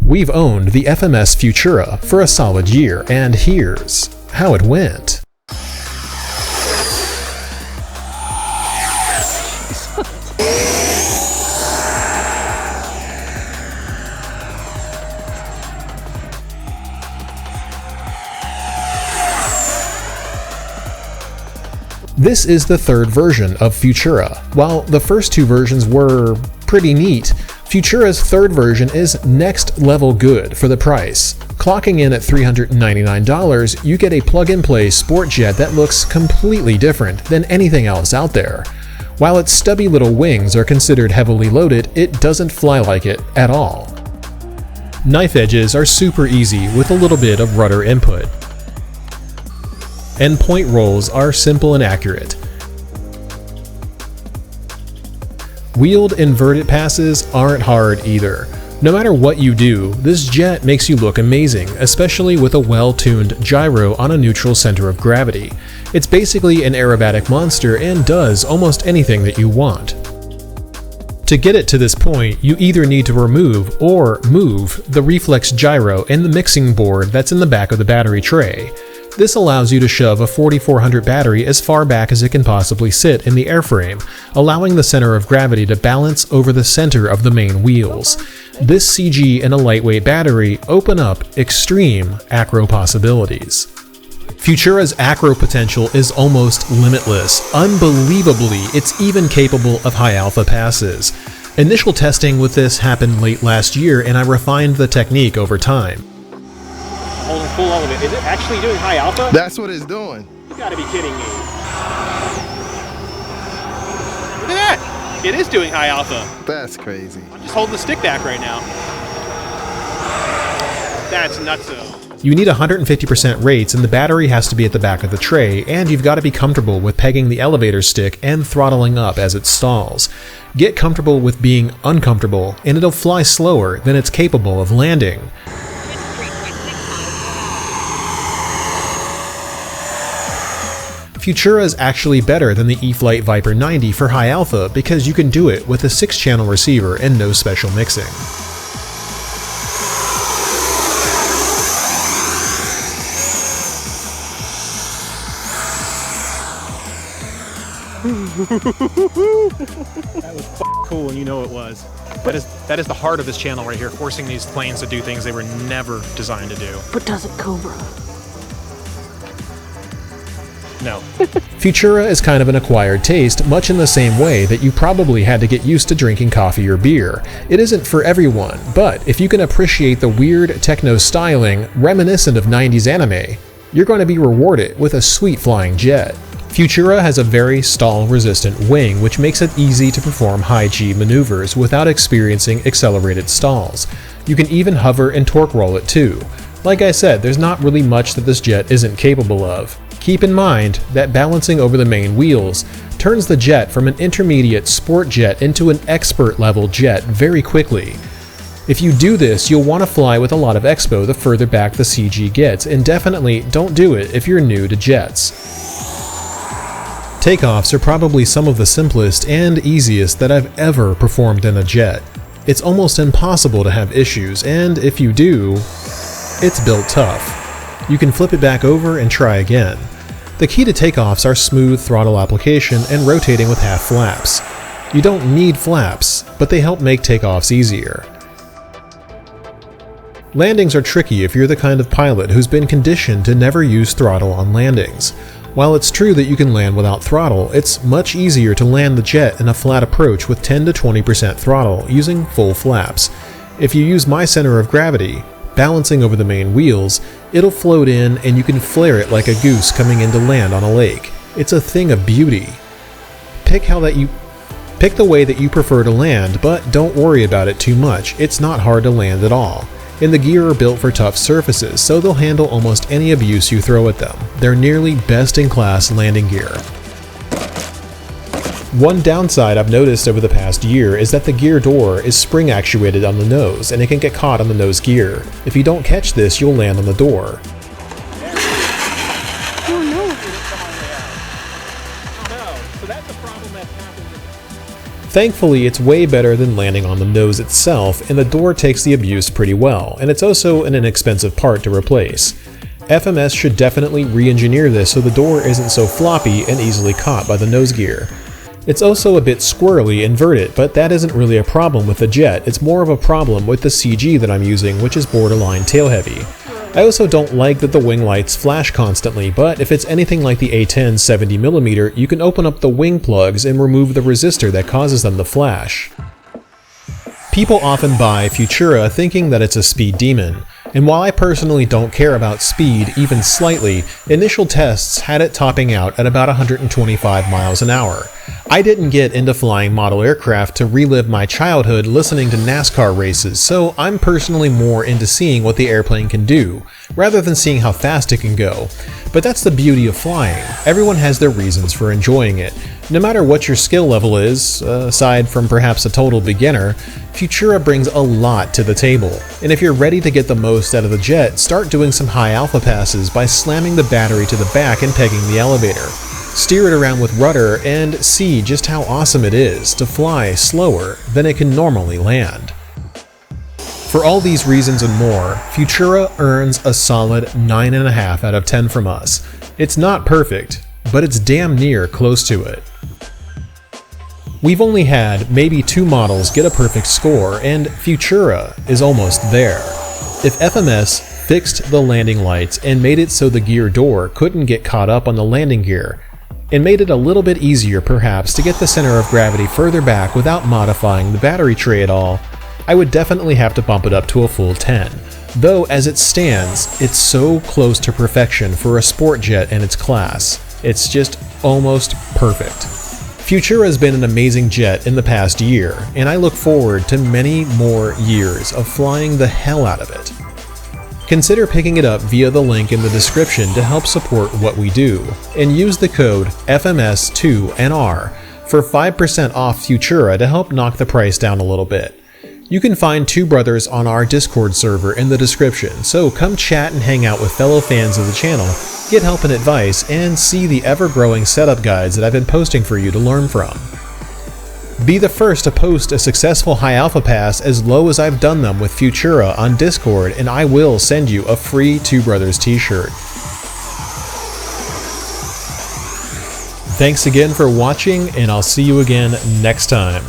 We've owned the FMS Futura for a solid year, and here's how it went. This is the third version of Futura. While the first two versions were pretty neat, Futura's third version is next level good for the price. Clocking in at $399, you get a plug-and-play sport jet that looks completely different than anything else out there. While its stubby little wings are considered heavily loaded, it doesn't fly like it at all. Knife edges are super easy with a little bit of rudder input. And point rolls are simple and accurate. Wheeled inverted passes aren't hard either. No matter what you do, this jet makes you look amazing, especially with a well-tuned gyro on a neutral center of gravity. It's basically an aerobatic monster and does almost anything that you want. To get it to this point, you either need to remove or move the reflex gyro and the mixing board that's in the back of the battery tray. This allows you to shove a 4400 battery as far back as it can possibly sit in the airframe, allowing the center of gravity to balance over the center of the main wheels. This CG and a lightweight battery open up extreme acro possibilities. Futura's acro potential is almost limitless. Unbelievably, it's even capable of high alpha passes. Initial testing with this happened late last year, and I refined the technique over time. Holding full element. Is it actually doing high alpha? That's what it's doing. You gotta be kidding me. Look at that! It is doing high alpha. That's crazy. I'm just holding the stick back right now. That's nutso. You need 150% rates, and the battery has to be at the back of the tray, and you've got to be comfortable with pegging the elevator stick and throttling up as it stalls. Get comfortable with being uncomfortable, and it'll fly slower than it's capable of landing. Futura is actually better than the E-flite Viper 90 for high alpha because you can do it with a 6-channel receiver and no special mixing. That was cool, and you know it was. That is the heart of this channel right here, forcing these planes to do things they were never designed to do. But does it Cobra? No. Futura is kind of an acquired taste, much in the same way that you probably had to get used to drinking coffee or beer. It isn't for everyone, but if you can appreciate the weird techno styling reminiscent of 90s anime, you're going to be rewarded with a sweet flying jet. Futura has a very stall-resistant wing, which makes it easy to perform high-G maneuvers without experiencing accelerated stalls. You can even hover and torque roll it too. Like I said, there's not really much that this jet isn't capable of. Keep in mind that balancing over the main wheels turns the jet from an intermediate sport jet into an expert level jet very quickly. If you do this, you'll want to fly with a lot of expo the further back the CG gets, and definitely don't do it if you're new to jets. Takeoffs are probably some of the simplest and easiest that I've ever performed in a jet. It's almost impossible to have issues, and if you do, it's built tough. You can flip it back over and try again. The key to takeoffs are smooth throttle application and rotating with half flaps. You don't need flaps, but they help make takeoffs easier. Landings are tricky if you're the kind of pilot who's been conditioned to never use throttle on landings. While it's true that you can land without throttle, it's much easier to land the jet in a flat approach with 10 to 20% throttle using full flaps. If you use my center of gravity, balancing over the main wheels, it'll float in and you can flare it like a goose coming in to land on a lake. It's a thing of beauty. Pick the way that you prefer to land, but don't worry about it too much. It's not hard to land at all. And the gear are built for tough surfaces, so they'll handle almost any abuse you throw at them. They're nearly best-in-class landing gear. One downside I've noticed over the past year is that the gear door is spring actuated on the nose, and it can get caught on the nose gear. If you don't catch this, you'll land on the door. Thankfully, it's way better than landing on the nose itself, and the door takes the abuse pretty well, and it's also an inexpensive part to replace. FMS should definitely re-engineer this so the door isn't so floppy and easily caught by the nose gear. It's also a bit squirrely inverted, but that isn't really a problem with the jet, it's more of a problem with the CG that I'm using, which is borderline tail heavy. I also don't like that the wing lights flash constantly, but if it's anything like the A10 70mm, you can open up the wing plugs and remove the resistor that causes them to flash. People often buy Futura thinking that it's a speed demon, and while I personally don't care about speed even slightly, initial tests had it topping out at about 125 miles an hour. I didn't get into flying model aircraft to relive my childhood listening to NASCAR races, so I'm personally more into seeing what the airplane can do, rather than seeing how fast it can go. But that's the beauty of flying. Everyone has their reasons for enjoying it. No matter what your skill level is, aside from perhaps a total beginner, Futura brings a lot to the table. And if you're ready to get the most out of the jet, start doing some high alpha passes by slamming the battery to the back and pegging the elevator. Steer it around with rudder and see just how awesome it is to fly slower than it can normally land. For all these reasons and more, Futura earns a solid 9.5 out of 10 from us. It's not perfect, but it's damn near close to it. We've only had maybe 2 models get a perfect score, and Futura is almost there. If FMS fixed the landing lights and made it so the gear door couldn't get caught up on the landing gear, and made it a little bit easier perhaps to get the center of gravity further back without modifying the battery tray at all, I would definitely have to bump it up to a full 10. Though as it stands, it's so close to perfection for a sport jet in its class. It's just almost perfect. Futura has been an amazing jet in the past year, and I look forward to many more years of flying the hell out of it. Consider picking it up via the link in the description to help support what we do, and use the code FMS2NR for 5% off Futura to help knock the price down a little bit. You can find TwoBros on our Discord server in the description, so come chat and hang out with fellow fans of the channel, get help and advice, and see the ever-growing setup guides that I've been posting for you to learn from. Be the first to post a successful high alpha pass as low as I've done them with Futura on Discord, and I will send you a free TwoBros t-shirt. Thanks again for watching, and I'll see you again next time.